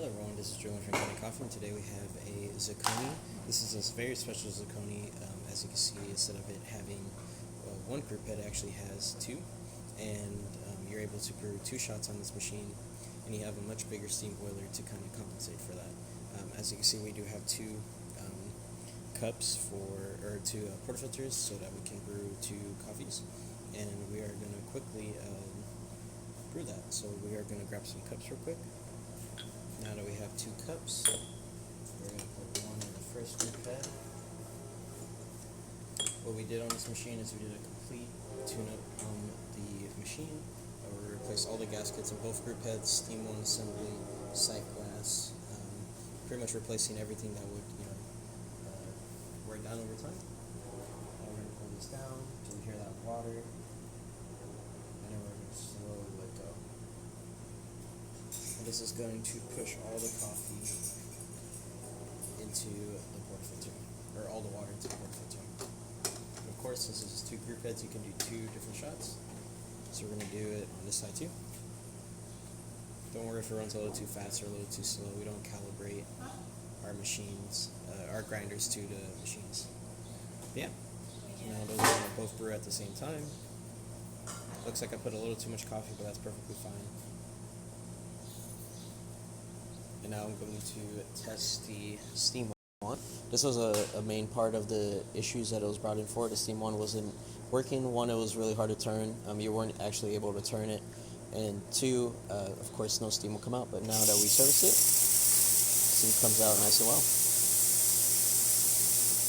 Hello everyone, this is Joe from Kanen Coffee, and today we have a Zacconi. This is a very special Zacconi. As you can see, instead of it having one group head, it actually has two, and you're able to brew 2 shots on this machine, and you have a much bigger steam boiler to kind of compensate for that. As you can see, we do have 2 cups or 2 portafilters so that we can brew 2 coffees, and we are going to quickly brew that. So we are going to grab some cups real quick. Now that we have 2 cups, we're going to put one in the first group head. What we did on this machine is we did a complete tune-up on the machine. We replaced all the gaskets in both group heads, steam one assembly, sight glass, pretty much replacing everything that would wear down over time. Now we're going to pull this down until we hear that water, and then we're going to slowly let go. This is going to push all the coffee into the portafilter, or all the water into the portafilter. Of course, since this is 2 group heads, you can do 2 different shots. So we're going to do it on this side too. Don't worry if it runs a little too fast or a little too slow. We don't calibrate our machines, our grinders to the machines. But yeah, now those are going to both brew at the same time. Looks like I put a little too much coffee, but that's perfectly fine. And now I'm going to test the steam one. This was a main part of the issues that it was brought in for. The steam one wasn't working. 1, it was really hard to turn. You weren't actually able to turn it. And 2, of course, no steam will come out. But now that we service it, steam comes out nice and well.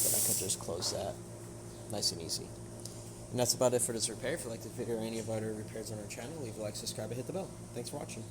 Then I can just close that. Nice and easy. And that's about it for this repair. If you like this video or any of our other repairs on our channel, leave a like, subscribe, and hit the bell. Thanks for watching.